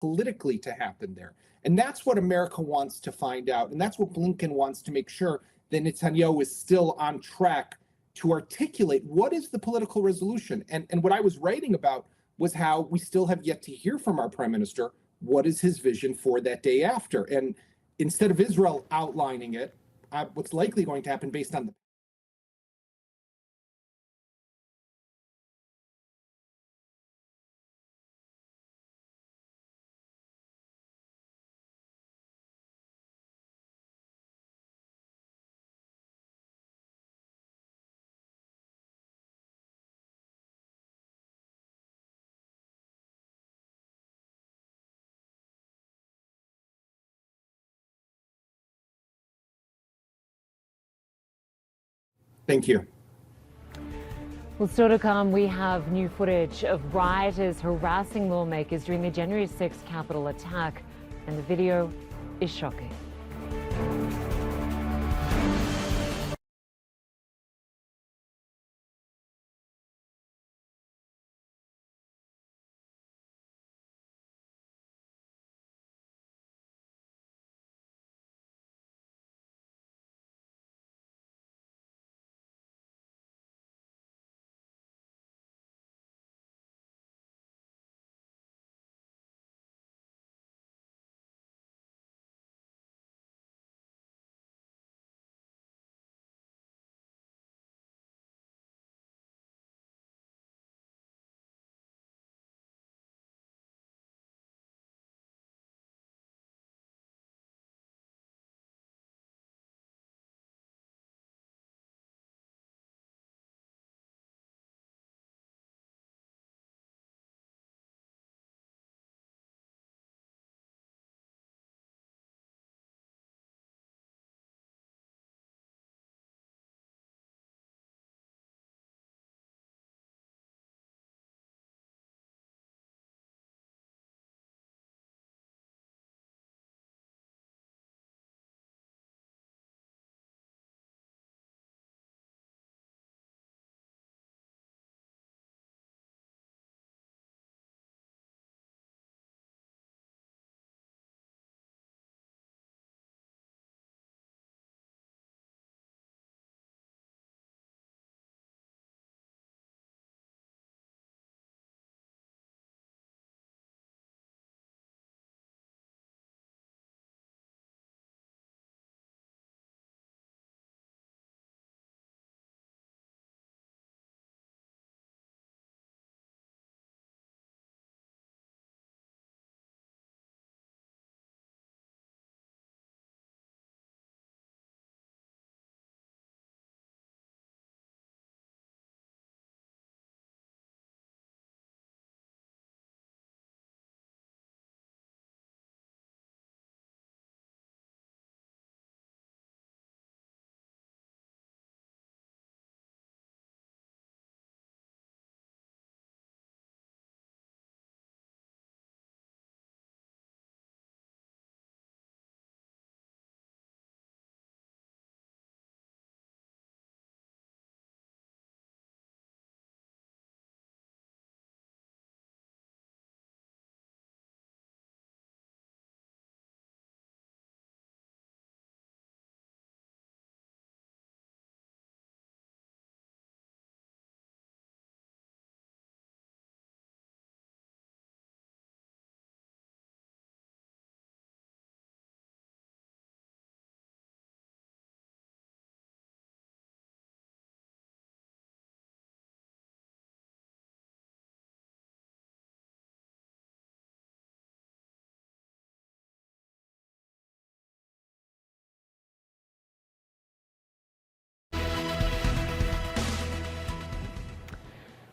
politically to happen there. And that's what America wants to find out. And that's what Blinken wants to make sure that Netanyahu is still on track to articulate what is the political resolution. And what I was writing about was how we still have yet to hear from our prime minister what is his vision for that day after. And instead of Israel outlining it, what's likely going to happen based on the Thank you. Well, still to come, we have new footage of rioters harassing lawmakers during the January 6th Capitol attack, and the video is shocking.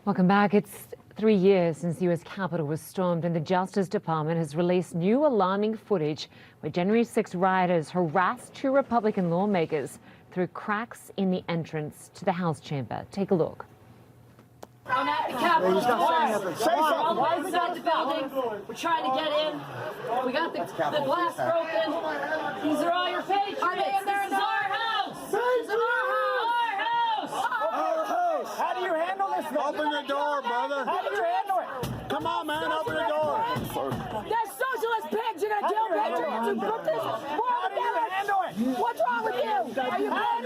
Welcome back. It's 3 years since the U.S. Capitol was stormed, and the Justice Department has released new alarming footage where January 6 rioters harassed two Republican lawmakers through cracks in the entrance to the House chamber. Take a look. I'm at the Capitol. We're all inside the building. We're trying to get in. We got the glass broken. These are all your patriots. This is our house. This is our house. Our house. How do you handle this? Open the door, brother. How do you handle it? Come on, man. Open the door. That's social to put this war together. What's wrong with you? Are you mad?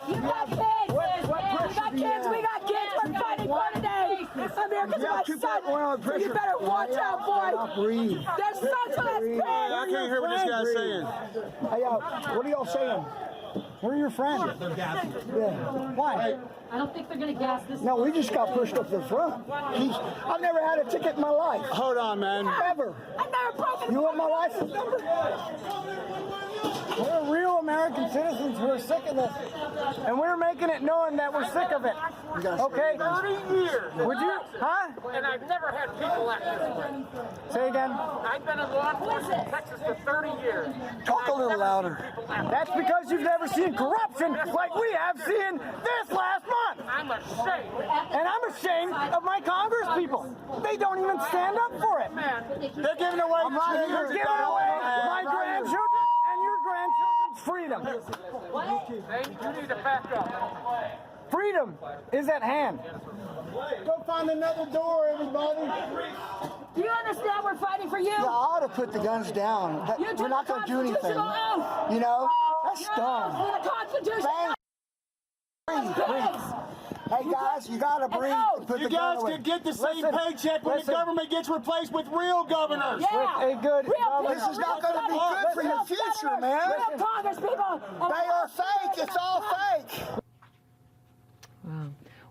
You got kids. You got kids. We got kids. We're fighting for today. America's my son. So you better watch out, boy. Breathe. There's socialist pain. I can't hear what this guy's saying. Hey, what are y'all saying? Where are your friends? Yeah. Why? I don't think they're going to gas this. No, we just got pushed up to the front. I've never had a ticket in my life. Hold on, man. Ever. I've never broken. You want my license number? We're real American citizens who are sick of this. And we're making it knowing that we're sick of it. Okay? 30 years. Would you? Huh? And I've never had people like this. Say again? I've been in law enforcement in Texas for 30 years. Talk a little louder. That's because you've never seen corruption like we have seen this last month. I'm ashamed. And I'm ashamed of my Congress people. They don't even stand up for it. They're giving away You're giving away my grandchildren and your grandchildren's freedom. Hey, you need to back up. Freedom is at hand. Go find another door, everybody. Do you understand we're fighting for you? I ought to put the guns down. We're not going to do anything. You know? That's dumb. The Constitution. Breathe. Hey guys, you gotta breathe. And put You the gun guys away. can get the same Listen, paycheck when listen. the government gets replaced with real governors. Yeah. With a good Real government. people, This is not real gonna be senators, good for your real future, senators, man. Real Congress people. They are fake. It's all fake. Wow.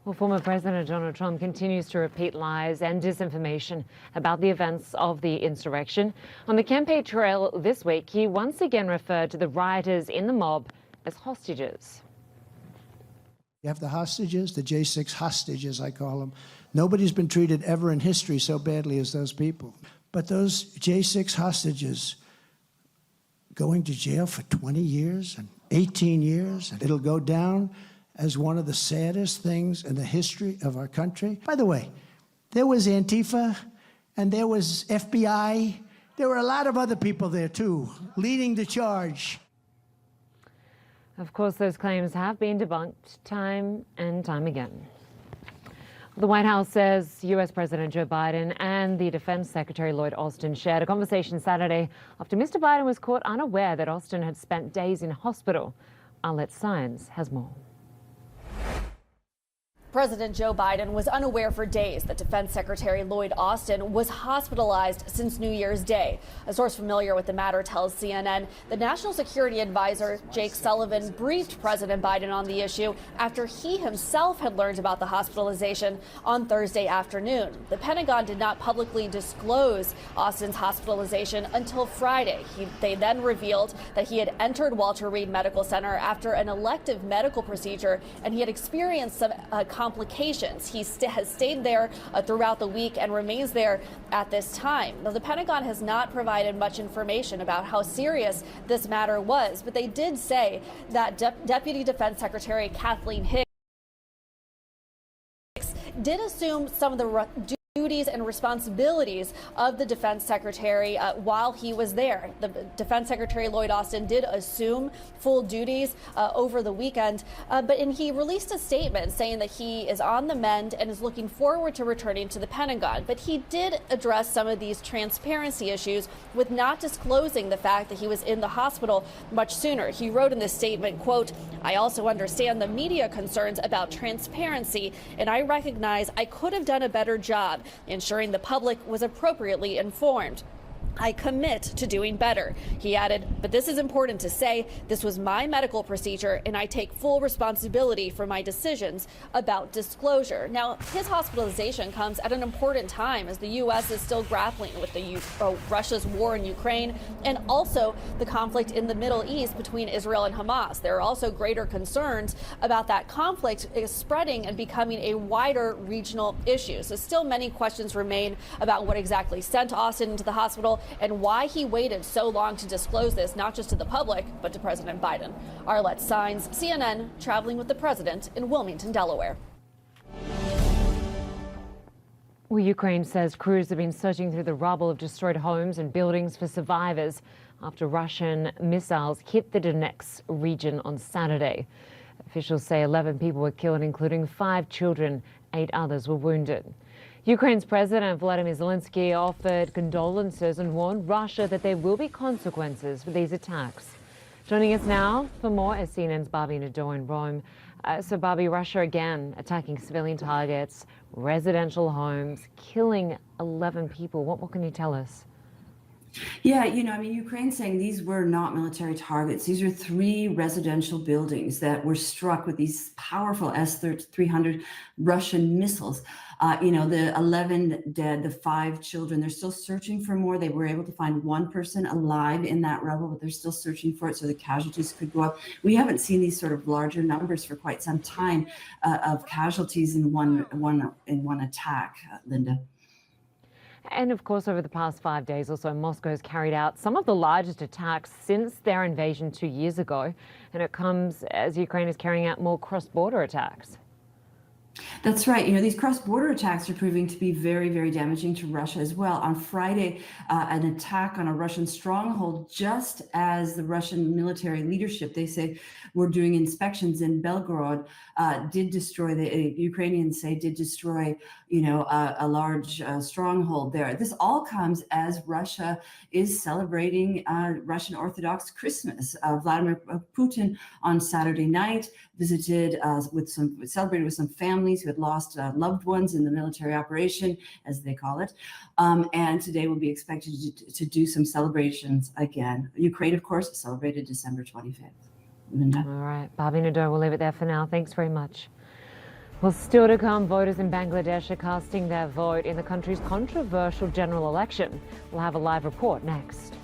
Well, former President Donald Trump continues to repeat lies and disinformation about the events of the insurrection. On the campaign trail this week, he once again referred to the rioters in the mob as hostages. You have the hostages, the J6 hostages, I call them. Nobody's been treated ever in history so badly as those people. But those J6 hostages going to jail for 20 years and 18 years, and it'll go down as one of the saddest things in the history of our country. By the way, there was Antifa, and there was FBI. There were a lot of other people there, too, leading the charge. Of course, those claims have been debunked time and time again. The White House says U.S. President Joe Biden and the Defense Secretary Lloyd Austin shared a conversation Saturday after Mr. Biden was caught unaware that Austin had spent days in hospital. Arlette Saenz has more. President Joe Biden was unaware for days that Defense Secretary Lloyd Austin was hospitalized since New Year's Day. A source familiar with the matter tells CNN the National Security Advisor Jake Sullivan briefed President Biden on the issue after he himself had learned about the hospitalization on Thursday afternoon. The Pentagon did not publicly disclose Austin's hospitalization until Friday. They then revealed that he had entered Walter Reed Medical Center after an elective medical procedure, and he had experienced some complications. He has stayed there throughout the week and remains there at this time. Now, the Pentagon has not provided much information about how serious this matter was, but they did say that Deputy Defense Secretary Kathleen Hicks did assume some of the duties and responsibilities of the Defense Secretary while he was there. The Defense Secretary Lloyd Austin did assume full duties over the weekend, and he released a statement saying that he is on the mend and is looking forward to returning to the Pentagon. But he did address some of these transparency issues with not disclosing the fact that he was in the hospital much sooner. He wrote in this statement, quote, "I also understand the media concerns about transparency, and I recognize I could have done a better job ensuring the public was appropriately informed. I commit to doing better." He added, "But this is important to say, this was my medical procedure and I take full responsibility for my decisions about disclosure." Now, his hospitalization comes at an important time as the U.S. is still grappling with Russia's war in Ukraine and also the conflict in the Middle East between Israel and Hamas. There are also greater concerns about that conflict spreading and becoming a wider regional issue. So still many questions remain about what exactly sent Austin into the hospital and why he waited so long to disclose this, not just to the public, but to President Biden. Arlette Saenz, CNN, traveling with the president in Wilmington, Delaware. Well, Ukraine says crews have been searching through the rubble of destroyed homes and buildings for survivors after Russian missiles hit the Donetsk region on Saturday. Officials say 11 people were killed, including 5 children. 8 others were wounded. Ukraine's President Volodymyr Zelensky offered condolences and warned Russia that there will be consequences for these attacks. Joining us now for more is CNN's Barbie Nadeau in Rome. So, Barbie, Russia again attacking civilian targets, residential homes, killing 11 people. What can you tell us? Yeah, Ukraine's saying these were not military targets. These are 3 residential buildings that were struck with these powerful S-300 Russian missiles. The 11 dead, the 5 children, they're still searching for more. They were able to find 1 person alive in that rubble, but they're still searching for it, so the casualties could go up. We haven't seen these sort of larger numbers for quite some time of casualties in one attack, Linda. And of course, over the past 5 days or so, Moscow has carried out some of the largest attacks since their invasion 2 years ago. And it comes as Ukraine is carrying out more cross-border attacks. That's right. These cross-border attacks are proving to be very, very damaging to Russia as well. On Friday, an attack on a Russian stronghold, just as the Russian military leadership, they say, were doing inspections in Belgorod, did destroy, the Ukrainians say, did destroy, a large stronghold there. This all comes as Russia is celebrating Russian Orthodox Christmas. Vladimir Putin on Saturday night visited celebrated with some families who had lost loved ones in the military operation, as they call it. And today will be expected to do some celebrations again. Ukraine, of course, celebrated December 25th. Linda. All right, Barbie Nadeau, we'll leave it there for now. Thanks very much. Well, still to come, voters in Bangladesh are casting their vote in the country's controversial general election. We'll have a live report next.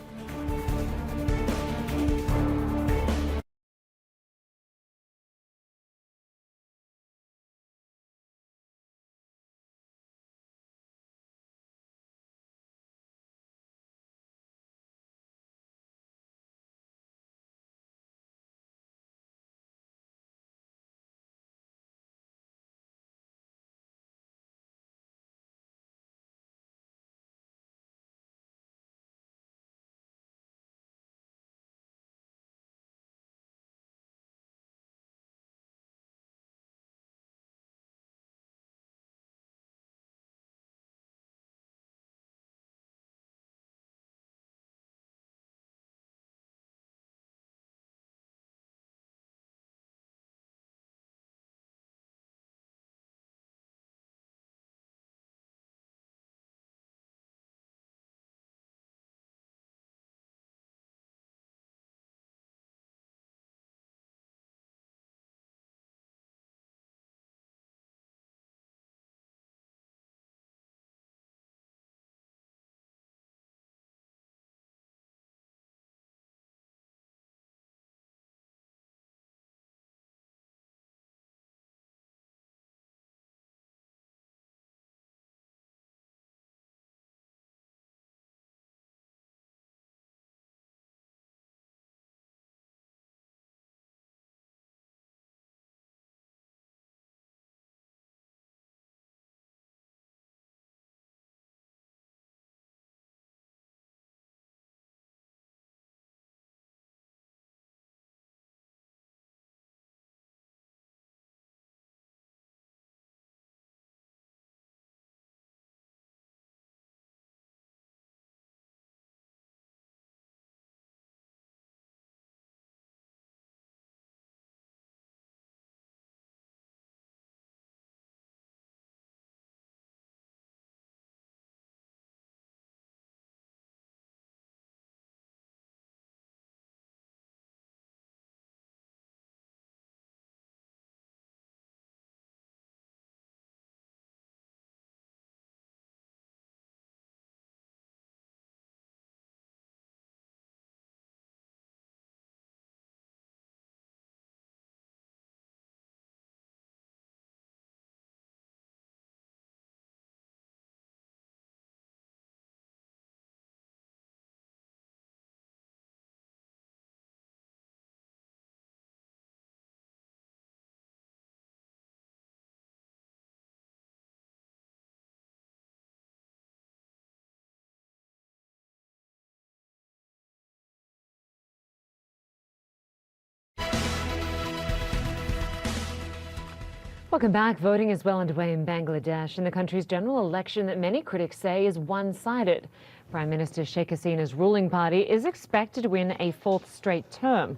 Welcome back. Voting is well underway in Bangladesh in the country's general election that many critics say is one-sided. Prime Minister Sheikh Hasina's ruling party is expected to win a fourth straight term,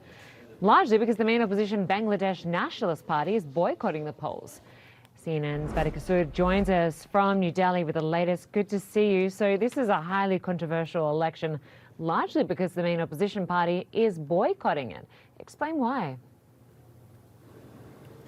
largely because the main opposition Bangladesh Nationalist Party is boycotting the polls. CNN's Badik Asud joins us from New Delhi with the latest. Good to see you. So this is a highly controversial election, largely because the main opposition party is boycotting it. Explain why.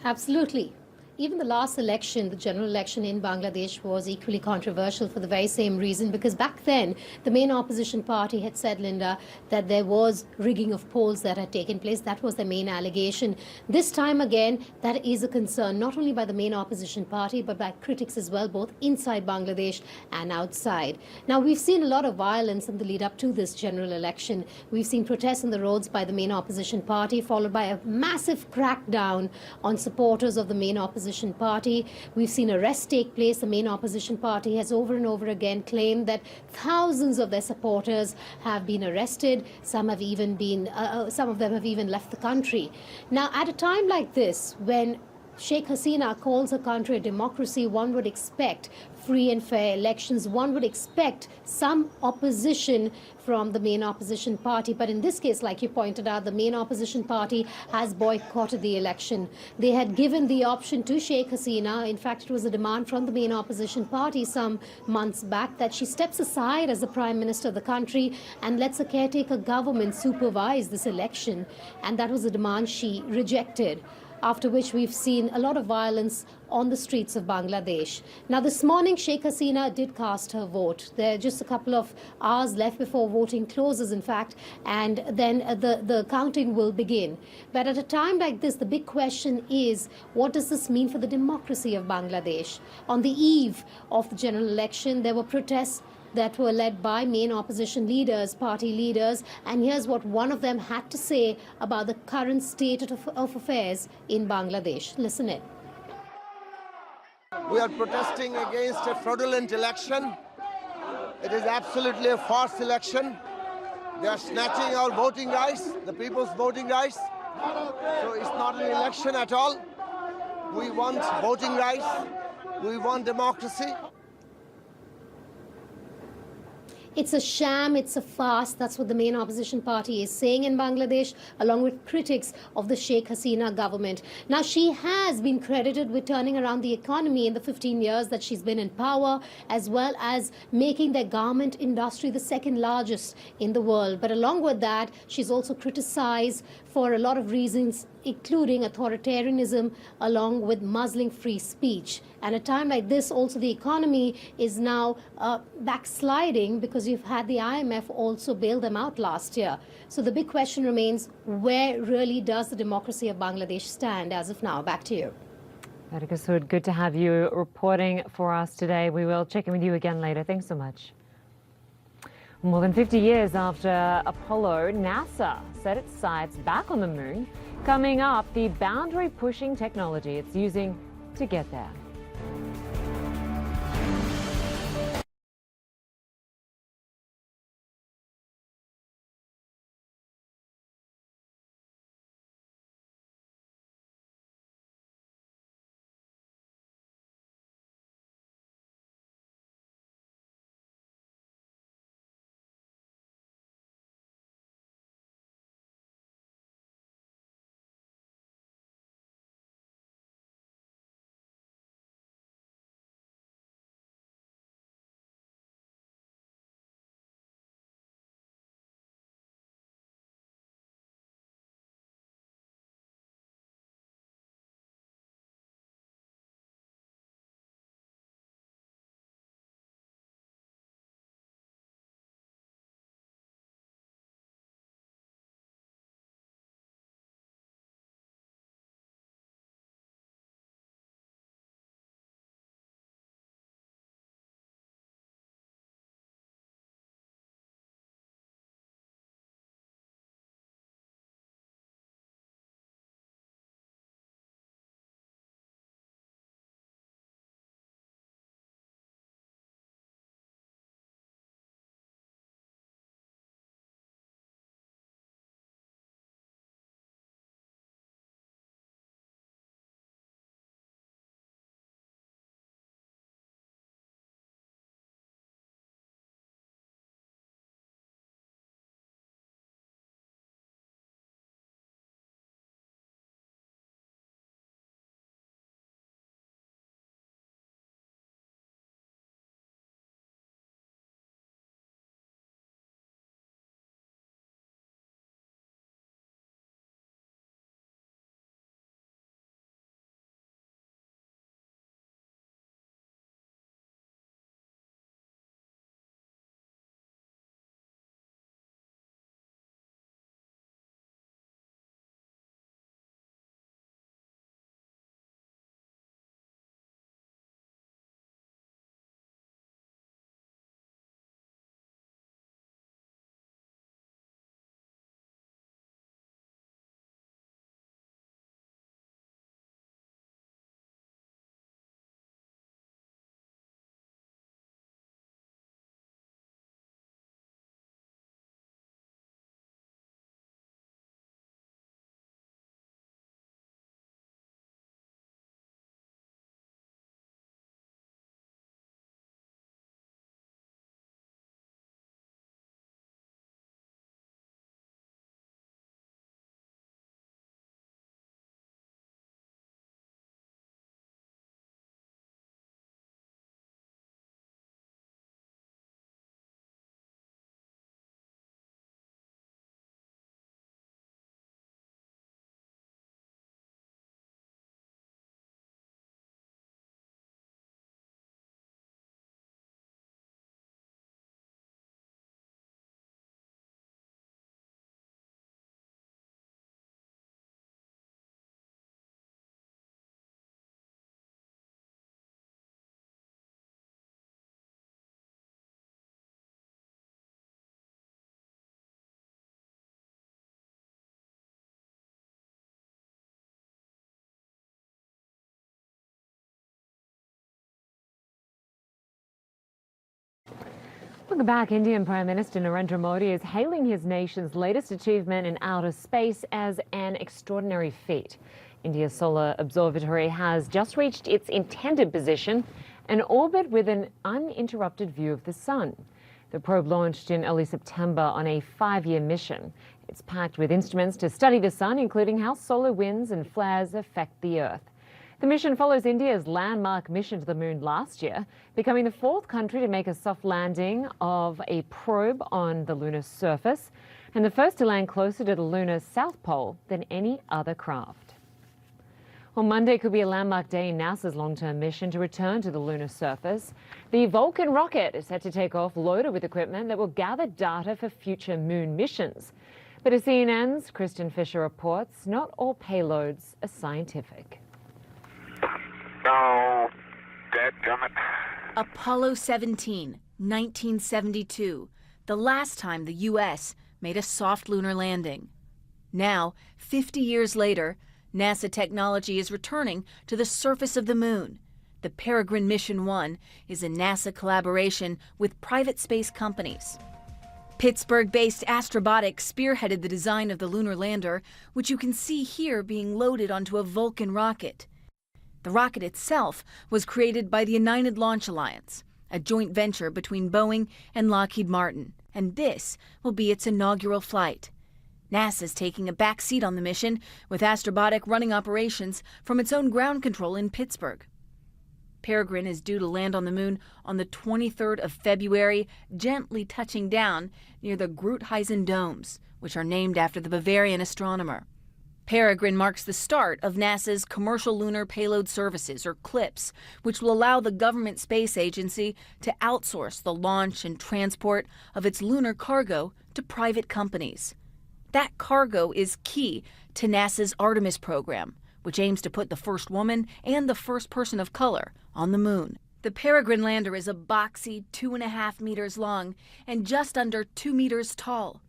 Absolutely. Even the last election, the general election in Bangladesh, was equally controversial for the very same reason, because back then the main opposition party had said, Linda, that there was rigging of polls that had taken place. That was the main allegation. This time again, that is a concern, not only by the main opposition party, but by critics as well, both inside Bangladesh and outside. Now, we've seen a lot of violence in the lead up to this general election. We've seen protests on the roads by the main opposition party, followed by a massive crackdown on supporters of the main opposition party. We've seen arrests take place. The main opposition party has over and over again claimed that thousands of their supporters have been arrested. Some of them have even left the country. Now, at a time like this, when Sheikh Hasina calls her country a democracy, one would expect free and fair elections. One would expect some opposition from the main opposition party. But in this case, like you pointed out, the main opposition party has boycotted the election. They had given the option to Sheikh Hasina. In fact, it was a demand from the main opposition party some months back that she steps aside as the prime minister of the country and lets a caretaker government supervise this election. And that was a demand she rejected, after which we've seen a lot of violence on the streets of Bangladesh. Now, this morning, Sheikh Hasina did cast her vote. There are just a couple of hours left before voting closes, in fact, and then the counting will begin. But at a time like this, the big question is, what does this mean for the democracy of Bangladesh? On the eve of the general election, there were protests that were led by main opposition leaders, party leaders, and here's what one of them had to say about the current state of affairs in Bangladesh. Listen in. We are protesting against a fraudulent election. It is absolutely a farce election. They are snatching our voting rights, the people's voting rights. So it's not an election at all. We want voting rights. We want democracy. It's a sham, it's a farce. That's what the main opposition party is saying in Bangladesh, along with critics of the Sheikh Hasina government. Now, she has been credited with turning around the economy in the 15 years that she's been in power, as well as making their garment industry the second largest in the world. But along with that, she's also criticized for a lot of reasons, including authoritarianism, along with muzzling free speech. And at a time like this, also the economy is now backsliding, because you've had the IMF also bail them out last year. So the big question remains, where really does the democracy of Bangladesh stand as of now? Back to you. Badik Asud, good to have you reporting for us today. We will check in with you again later. Thanks so much. More than 50 years after Apollo, NASA set its sights back on the moon, coming up the boundary-pushing technology it's using to get there. Welcome back. Indian Prime Minister Narendra Modi is hailing his nation's latest achievement in outer space as an extraordinary feat. India's Solar Observatory has just reached its intended position, an orbit with an uninterrupted view of the sun. The probe launched in early September on a 5-year mission. It's packed with instruments to study the sun, including how solar winds and flares affect the Earth. The mission follows India's landmark mission to the moon last year, becoming the 4th country to make a soft landing of a probe on the lunar surface, and the first to land closer to the lunar south pole than any other craft. Well, Monday could be a landmark day in NASA's long-term mission to return to the lunar surface. The Vulcan rocket is set to take off loaded with equipment that will gather data for future moon missions. But as CNN's Kristen Fisher reports, not all payloads are scientific. No, dadgummit. Apollo 17, 1972, the last time the U.S. made a soft lunar landing. Now, 50 years later, NASA technology is returning to the surface of the moon. The Peregrine Mission 1 is a NASA collaboration with private space companies. Pittsburgh-based Astrobotic spearheaded the design of the lunar lander, which you can see here being loaded onto a Vulcan rocket. The rocket itself was created by the United Launch Alliance, a joint venture between Boeing and Lockheed Martin, and this will be its inaugural flight. NASA's taking a back seat on the mission, with Astrobotic running operations from its own ground control in Pittsburgh. Peregrine is due to land on the moon on the 23rd of February, gently touching down near the Gruithuisen domes, which are named after the Bavarian astronomer. Peregrine marks the start of NASA's Commercial Lunar Payload Services, or CLPS, which will allow the government space agency to outsource the launch and transport of its lunar cargo to private companies. That cargo is key to NASA's Artemis program, which aims to put the first woman and the first person of color on the moon. The Peregrine lander is a boxy 2.5 meters long and just under 2 meters tall.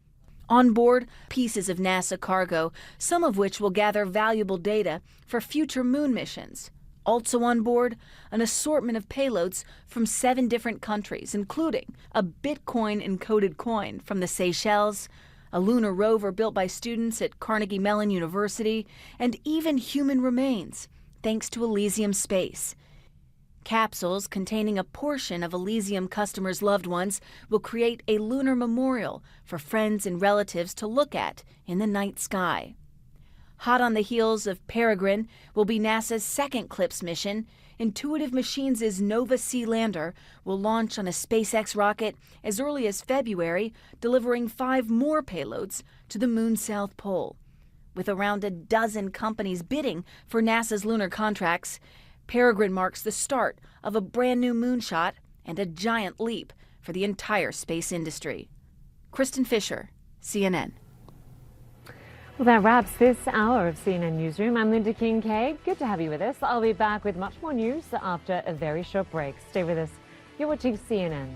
On board, pieces of NASA cargo, some of which will gather valuable data for future moon missions. Also on board, an assortment of payloads from 7 different countries, including a Bitcoin-encoded coin from the Seychelles, a lunar rover built by students at Carnegie Mellon University, and even human remains, thanks to Elysium Space. Capsules containing a portion of Elysium customers' loved ones will create a lunar memorial for friends and relatives to look at in the night sky. Hot on the heels of Peregrine will be NASA's second CLPS mission. Intuitive Machines' Nova-C lander will launch on a SpaceX rocket as early as February, delivering 5 more payloads to the moon's south pole. With around a dozen companies bidding for NASA's lunar contracts, Peregrine marks the start of a brand new moonshot and a giant leap for the entire space industry. Kristen Fisher, CNN. Well, that wraps this hour of CNN Newsroom. I'm Linda Kincaid. Good to have you with us. I'll be back with much more news after a very short break. Stay with us. You're watching CNN.